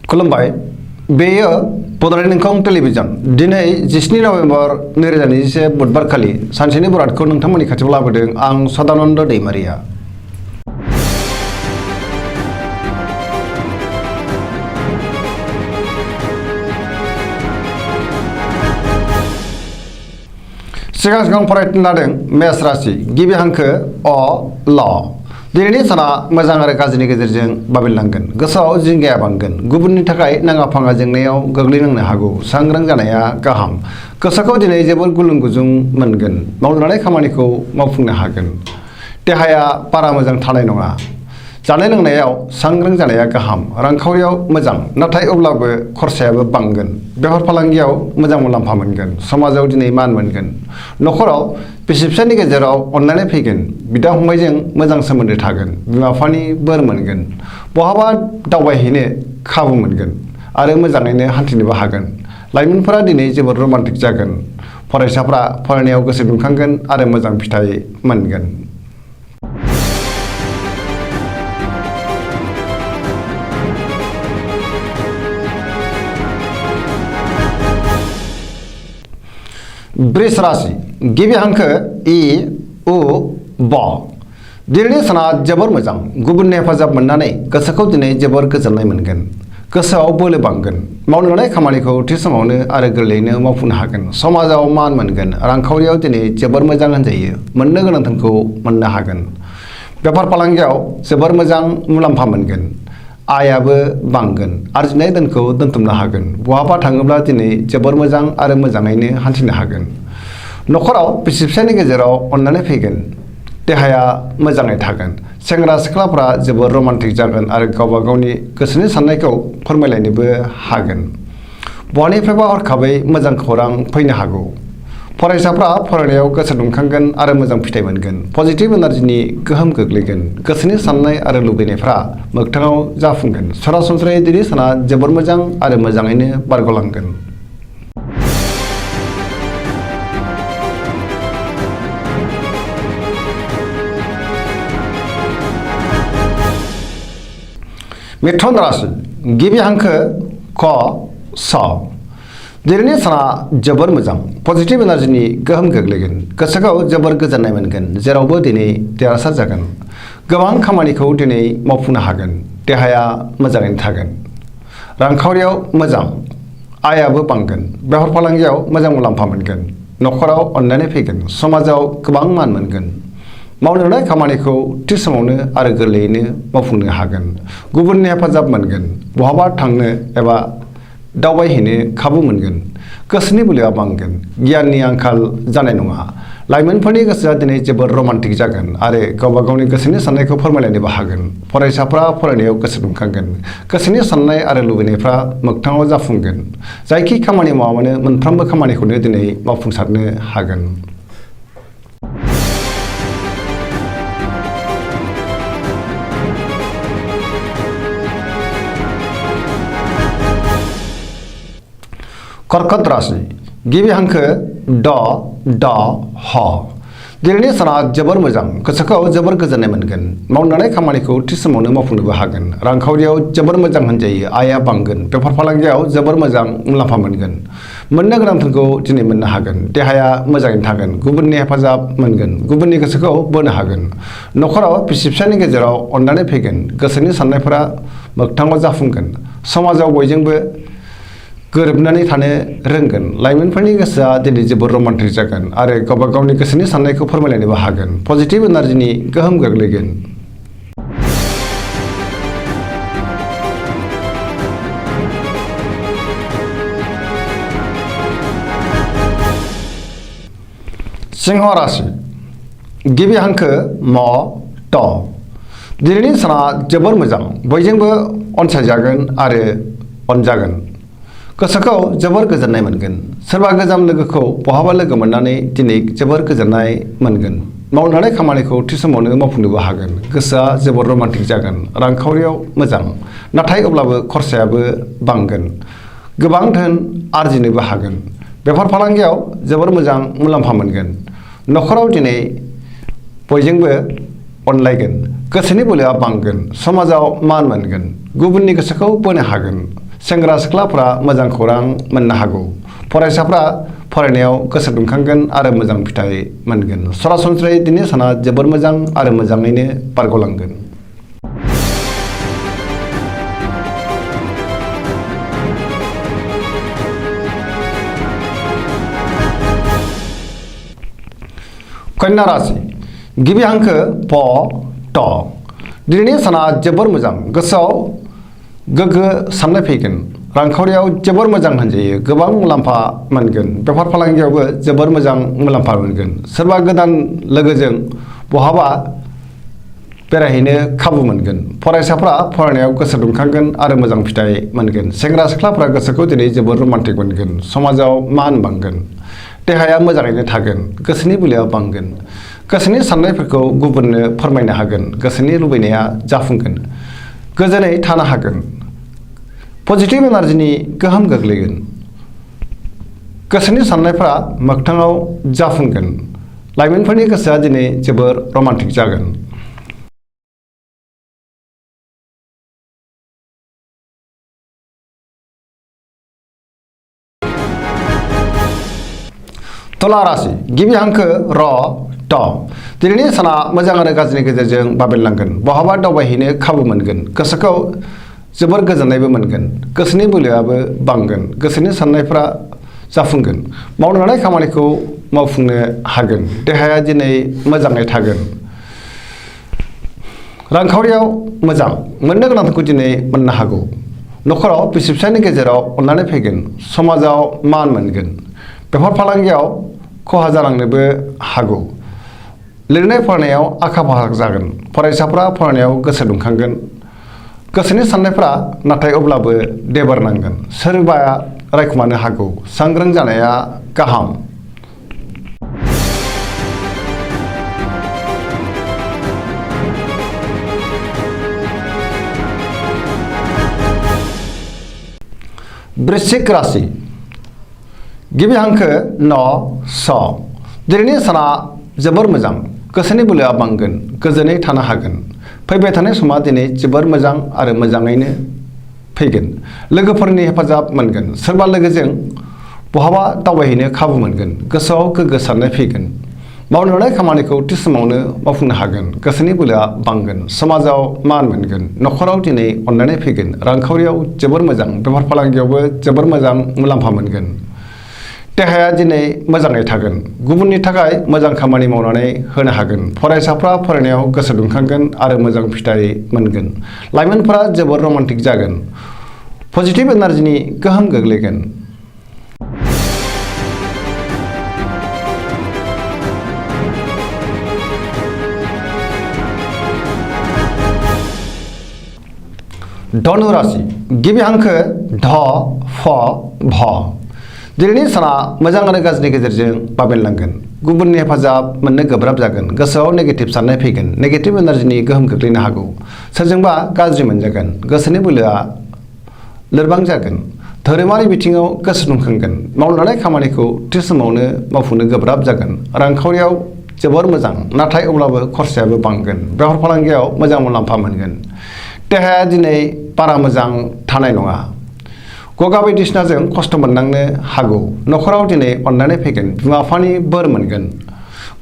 खुलुमबाय बेयो बड'लेण्ड इंखं टेलिभिजन दिनै 17 नभेम्बर 2021 बुधबार खालि सानसेनि बरादखौ नोंथांमोननि खाथियाव लाबोदों आं सदानन्द दैमारिया। सिगां फरायनो लादों मेष राशि गिबि हांखो अ ल दिनैनि साना मोजां आरो गाज्रिनि गेजेरजों बाबेनलांगोन। गोसोआव जिंगाया बांगोन। गुबुननि थाखाय नाङा फाङा जेंनायाव गोग्लैनांनो हागौ। सांग्रां जानाया गाहाम। गोसोखौ दिनै जोबोर गुलुं गुजुं मोनगोन। मावनो लानाय खामानिखौ मावफुंनो हागोन। देहाया बारा मोजां थानाय नङा। जानाय लोंनायाव सांग्रां जानाया गाहाम। रांखावरियाव मोजां नाथाय अब्लाबो खरसायाबो बांगोन। बेफार फालांगियाव मोजां मुलाम्फा मोनगोन। समाजाव दिनै मान मोनगोन। न'खराव बिसि फिसायनि गेजेराव अनलायनाय फैगोन। बिदा फंबायजों मोजां सोमोन्दो थागोन। बिमा बिफानि बोर मोनगोन। बहाबा दावबायहैनो खाबु मोनगोन आरो मोजाङैनो हान्थिनोबो हागोन। लाइमोनफोरा दिनै जोबोद रमान्टिक जागोन। फरायसाफ्रा फरायनायाव गोसो दुंखांगोन आरो मोजां फिथाइ मोनगोन। वृष राशि गिबि हांखो इ उ ब दिनैनि साना जोबोर मोजां। गुबुननि हेफाजाब मोननानै गोसोखौ दिनै जोबोर गोजोननाय मोनगोन। गोसोआव बोलो बांगोन। मावनो लानाय खामानिखौ थि समावनो आरो गोरलैयैनो मावफुंनो हागोन। समाजाव मान मोनगोन। रांखावरियाव दिनै जोबोर मोजां होनजायो। मोननो गोनां धोनखौ मोननो हागोन। बेफार फालांगियाव जोबोर मोजां मुलाम्फा मोनगोन। आयाबो बांगोन। आरजिनाय धोनखौ दोनथुमनो हागोन। बहाबा थाङोब्ला दिनै जोबोर मोजां आरो मोजाङैनो हान्थिनो हागोन। न'खराव बिसि फिसायनि गेजेराव अननानै फैगोन। देहाया मोजाङै थागोन। सेंग्रा सिख्लाफ्रा जोबोर रमान्टिक जागोन आरो गावबा गावनि गोसोनि साननायखौ फोरमायलायनोबो हागोन। बहानिफ्रायबा हरखाबै मोजां खौरां फैनो हागौ। फरायसाफ्रा फरायनायाव गोसो दुंखांगोन आरो मोजां फिथाइ मोनगोन। पजिटिभ एनार्जिनि गोहोम गोग्लैगोन। गोसोनि साननाय आरो लुबैनायफ्रा मोगथाङाव जाफुंगोन। सरासनस्रायै दिनै साना जोबोर मोजां आरो मोजाङैनो बारग'लांगोन। मिथुन राशि गिबि हांखो क स दिनैनि साना जोबोर मोजां। पजिटिभ एनार्जिनि गोहोम गोग्लैगोन। गोसोखौ जोबोर गोजोननाय मोनगोन। जेरावबो दिनै देरहासार जागोन। गोबां खामानिखौ दिनै मावफुंनो हागोन। देहाया मोजाङैनो थागोन। रांखावरियाव मोजां। आयाबो बांगोन। बेफार फालांगियाव मोजां मुलाम्फा मोनगोन। न'खराव अनलायनाय फैगोन। समाजाव गोबां मान मोनगोन। मावनो लानाय खामानिखौ थि समावनो आरो गोरलैयैनो मावफुंनो हागोन। गुबुननि हेफाजाब मोनगोन। बहाबा थांनो एबा दावबायहैनो खाबु मोनगोन। गोसोनि बोलोआ बांगोन। गियाननि आंखाल जानाय नङा। लाइमोनफोरनि गोसोआ दिनै जोबोर रमान्टिक जागोन आरो गावबा गावनि गोसोनि साननायखौ फोरमायलायनोबो हागोन। फरायसाफ्रा फरायनायाव गोसो दुंखांगोन। गोसोनि साननाय आरो लुबैनायफ्रा मोगथाङाव जाफुंगोन। जायखि खामानि मावा मानो मोनफ्रोमबो खामानिखौनो दिनै मावफुंसारनो हागोन। कर्कट राशि गिबि हांखो ड ड ह दिनैनि साना जोबोर मोजां। गोसोखौ जोबोर गोजोननाय मोनगोन। मावनो लानाय खामानिखौ थि समावनो मावफुंनोबो हागोन। रांखावरियाव जोबोर मोजां होनजायो। आया बांगोन। बेफार फालांगियाव जोबोर मोजां मुलाम्फा मोनगोन। मोननो गोनां धोनखौ दिनै मोननो हागोन। देहाया मोजाङैनो थागोन। गुबुननि हेफाजाब मोनगोन। गुबुननि गोसोखौ बोनो हागोन। न'खराव बिसि फिसायनि गेजेराव अननानै फैगोन। गोसोनि साननायफोरा मोगथाङाव जाफुंगोन। समाजाव बयजोंबो गोरोबनानै थानो रोंगोन। लाइमोनफोरनि गोसोआ दिनै जोबोर रमान्टिक जागोन आरो गावबा गावनि गोसोनि साननायखौ फोरमायलायनोबो हागोन। पजिटिभ एनार्जिनि गोहोम गोग्लैगोन। सिंह राशि गिबि हांखो म ट दिनैनि साना जोबोर मोजां। बयजोंबो अनसायजागोन आरो अनजागोन। गोसोखौ जोबोर गोजोननाय मोनगोन। सोरबा गोजाम लोगोखौ बहाबा लोगो मोननानै दिनै जोबोर गोजोननाय मोनगोन। मावनो लानाय खामानिखौ थि समावनो मावफुंनोबो हागोन। गोसोआ जोबोर रमान्टिक जागोन। रांखावरियाव मोजां नाथाय अब्लाबो खरसायाबो बांगोन। गोबां धोन आरजिनोबो हागोन। बेफार फालांगियाव जोबोर मोजां मुलाम्फा मोनगोन। न'खराव दिनै बयजोंबो अनलायगोन। गोसोनि बोलोआ बांगोन। समाजाव मान मोनगोन। गुबुननि गोसोखौ बोनो हागोन। सेंग्रा सिख्लाफ्रा मोजां खौरां मोननो हागौ। फरायसाफ्रा फरायनायाव गोसो दुंखांगोन आरो मोजां फिथाइ मोनगोन। सरासनस्रायै दिनै साना जोबोर मोजां आरो मोजाङैनो बारग'लांगोन। कन्या राशि गिबि हांखो प ट दिनैनि साना जोबोर मोजां। गोसोआव गोग्गो साननाय फैगोन। रांखावरियाव जोबोर मोजां होनजायो। गोबां मुलाम्फा मोनगोन। बेफार फालांगियावबो जोबोर मोजां मुलाम्फा मोनगोन। सोरबा गोदान लोगोजों बहाबा बेरायहैनो खाबु मोनगोन। फरायसाफ्रा फरायनायाव गोसो दुंखांगोन आरो मोजां फिथाइ मोनगोन। सेंग्रा सिख्लाफ्रा गोसोखौ दिनै जोबोर रमान्टिक मोनगोन। समाजाव मान बांगोन। देहाया मोजाङैनो थागोन। गोसोनि बोलोआ बांगोन। गोसोनि साननायफोरखौ गुबुननो फोरमायनो हागोन। गोसोनि लुबैनाया जाफुंगोन। गोजोनै थानो हागोन। पजिटिभ एनार्जिनि गोहोम गोग्लैगोन। गोसोनि साननायफ्रा मोगथाङाव जाफुंगोन। लाइमोनफोरनि गोसोआ दिनै जोबोर रमान्टिक जागोन। तुला राशि गिबि हांखो र ट दिनैनि साना मोजां आरो गाज्रिनि गेजेरजों बाबेनलांगोन। बहाबा दावबायहैनो खाबु मोनगोन। गोसोखौ जोबोर गोजोननायबो मोनगोन। गोसोनि बोलोआबो बांगोन। गोसोनि साननायफ्रा जाफुंगोन। मावनो लानाय खामानिखौ मावफुंनो हागोन। देहाया दिनै मोजाङै थागोन। रांखावरियाव मोजां मोननो गोनांखौ दिनै मोननो हागौ। न'खराव बिसि फिसायनि गेजेराव अननानै फैगोन। समाजाव मान मोनगोन। बेफार फालांगियाव खहा जालांनोबो हागौ। लिरनाय फरायनायाव आखा फाखा जागोन। फरायसाफ्रा फरायनायाव गोसो दुंखांगोन। गोसोनि साननायफ्रा नाथाय अब्लाबो देबार नांगोन। सोरबाया रायखुमानो हागौ। सांग्रां जानाया गाहाम। वृश्चिक राशि गिबि हांखो न स दिनैनि साना जोबोर मोजां। गोसोनि बोलोआ बांगोन। गोजोनै थानो हागोन। फैबाय थानाय समा दिनै जोबोर मोजां आरो मोजाङैनो फैगोन। लोगोफोरनि हेफाजाब मोनगोन। सोरबा लोगोजों बहाबा दावबायहैनो खाबु मोनगोन। गोसोआव गोग्गो साननाय फैगोन। मावनो लानाय खामानिखौ थि समावनो मावफुंनो हागोन। गोसोनि बोलोआ बांगोन। समाजाव मान मोनगोन। न'खराव दिनै अननानै फैगोन। रांखावरियाव जोबोर मोजां। बेफार फालांगियावबो जोबोर मोजां मुलाम्फा मोनगोन। देहाया दिनै मोजाङै थागोन। गुबुननि थाखाय मोजां खामानि मावनानै होनो हागोन। फरायसाफ्रा फरायनायाव गोसो दुंखांगोन आरो मोजां फिथाइ मोनगोन। लाइमोनफोरा जोबोर रमान्टिक जागोन। पजिटिभ एनार्जिनि गोहोम गोग्लैगोन। धनु राशि गिबि हांखो ध फ भ दिनैनि साना मोजां आरो गाज्रिनि गेजेरजों बाबेनलांगोन। गुबुननि हेफाजाब मोननो गोब्राब जागोन। गोसोआव नेगेटिभ साननाय फैगोन। नेगेटिभ एनार्जिनि गोहोम खोख्लैनो हागौ। सोरजोंबा गाज्रि मोनजागोन। गोसोनि बोलोआ लोरबां जागोन। धोरोमारि बिथिङाव गोसो दुंखांगोन। मावनो लानाय खामानिखौ थि समावनो मावफुंनो गोब्राब जागोन। रांखावरियाव जोबोर मोजां नाथाय अब्लाबो खरसायाबो बांगोन। बेफार फालांगियाव मोजां मुलाम्फा मोनगोन। देहाया दिनै बारा मोजां थानाय नङा। गगा बायदिसिनाजों खस्थ' मोननांनो हागौ। न'खराव दिनै अननानै फैगोन। बिमा बिफानि बोर मोनगोन।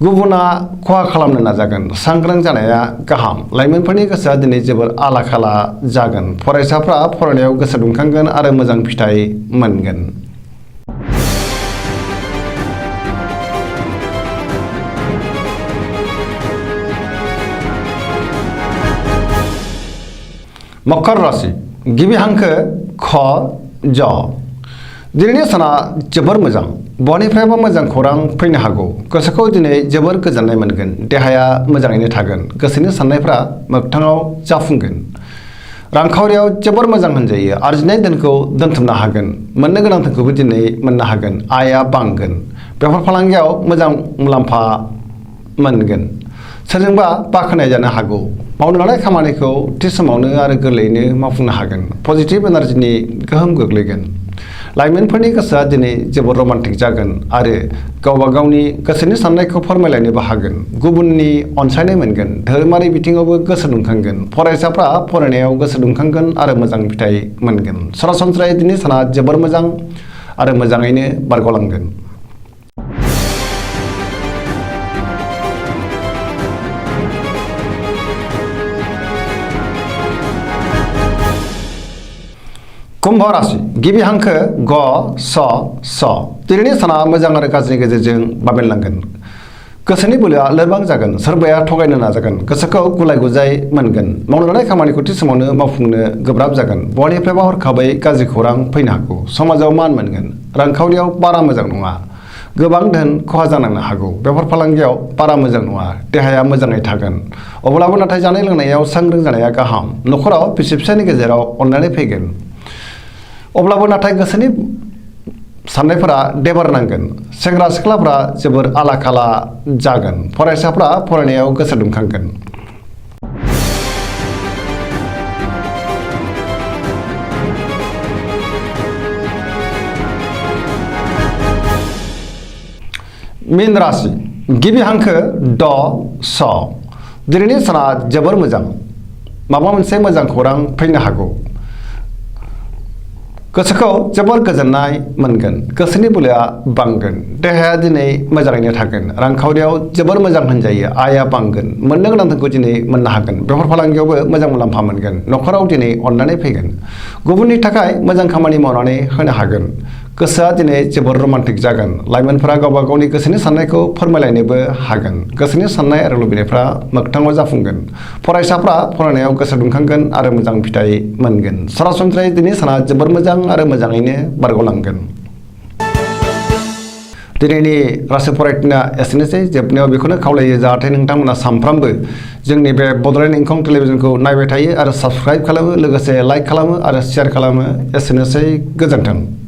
गुबुना खहा खालामनो नाजागोन। सांग्रां जानाया गाहाम। लाइमोनफोरनि गोसोआ दिनै जोबोर आला खाला जागोन। फरायसाफ्रा फरायनायाव गोसो दुंखांगोन आरो मोजां फिथाइ मोनगोन। मकर राशि गिबि हांखो ख ज दिनैनि साना जोबोर मोजां। बयनिफ्रायबो मोजां खौरां फैनो हागौ। गोसोखौ दिनै जोबोर गोजोननाय मोनगोन। देहाया मोजाङैनो थागोन। गोसोनि साननायफ्रा मोगथाङाव जाफुंगोन। रांखावरियाव जोबोर मोजां होनजायो। आरजिनाय धोनखौ दोनथुमनो हागोन। मोननो गोनां धोनखौबो दिनै मोननो हागोन। आयआ बांगोन। बेफार फालांगियाव मोजां मुलाम्फा मोनगोन। सोरजोंबा बाख्नाय जानो हागौ। मावनो लानाय खामानिखौ थि समावनो आरो गोरलैयैनो मावफुंनो हागोन। पजिटिभ एनार्जिनि गोहोम गोग्लैगोन। लाइमोनफोरनि गोसोआ दिनै जोबोद रमान्टिक जागोन आरो गावबा गावनि गोसोनि साननायखौ फोरमायलायनोबो हागोन। गुबुननि अनसायनाय मोनगोन, धोरोमारि बिथिङावबो गोसो दुंखांगोन, फरायसाफ्रा फरायनायाव गोसो दुंखांगोन आरो मोजां फिथाइ मोनगोन। सरासनस्रायै दिनै साना जोबोर मोजां आरो मोजाङैनो बारग'लांगोन। कुम्भ राशि गिबि हांखो ग स स दिनैनि साना मोजां आरो गाज्रिनि गेजेरजों बाबेनलांगोन। गोसोनि बोलोआ लोरबां जागोन, सोरबाया थगायनो नाजागोन, गोसोखौ गुलाय गुजाय मोनगोन, मावनो लानाय खामानिखौ थि समावनो मावफुंनो गोब्राब जागोन, बहानिफ्रायबा हरखाबै गाज्रि खौरां फैनो हागौ, समाजाव मान मोनगोन, रांखावरियाव बारा मोजां नङा, गोबां धोन खहा जानांनो हागौ, बेफार फालांगियाव बारा मोजां नङा, देहाया मोजाङै थागोन, अब्लाबो नाथाय जानाय लोंनायाव सांग्रां जानाया गाहाम, न'खराव बिसि फिसायनि गेजेराव अनलायनाय फैगोन, अब्लाबो नाथाय गोसोनि साननायफोरा देबार नांगोन, सेंग्रा सिख्लाफ्रा जोबोर आला खाला जागोन, फरायसाफ्रा फरायनायाव गोसो दुंखांगोन। मीन राशि गिबि हांखो ड स दिनैनि साना जोबोर मोजां, माबा मोनसे मोजां खौरां फैनो हागौ, गोसोखौ जोबोर गोजोननाय मोनगोन, गोसोनि बोलोआ बांगोन, देहाया दिनै मोजाङैनो थागोन, रांखावरियाव जोबोर मोजां होनजायो, आयआ बांगोन, मोननो गोनां धोनखौ दिनै मोननो हागोन, बेफार फालांगियावबो मोजां मुलाम्फा मोनगोन, न'खराव दिनै अननानै फैगोन, गुबुननि थाखाय मोजां खामानि मावनानै होनो हागोन, गोसोआ दिनै जोबोर रमान्टिक जागोन, लाइमोनफोरा गावबा गावनि गोसोनि साननायखौ फोरमायलायनोबो हागोन, गोसोनि साननाय आरो लुबैनायफ्रा मोगथाङाव जाफुंगोन, फरायसाफ्रा फरायनायाव गोसो दुंखांगोन आरो मोजां फिथाइ मोनगोन। सरासनस्रायै दिनै साना जोबोर मोजां आरो मोजाङैनो बारग'लांगोन। दिनैनि राशि फरायथिना एसेनोसै। जोबनायाव बेखौनो खावलायो जाहाथे नोंथांमोना सानफ्रामबो जोंनि बे बड'लेण्ड इंखं टेलिभिजनखौ नायबाय थायो आरो साबस्क्राइब खालामो, लोगोसे लाइक खालामो आरो शेयार खालामो। एसेनोसै, गोजोन्थों।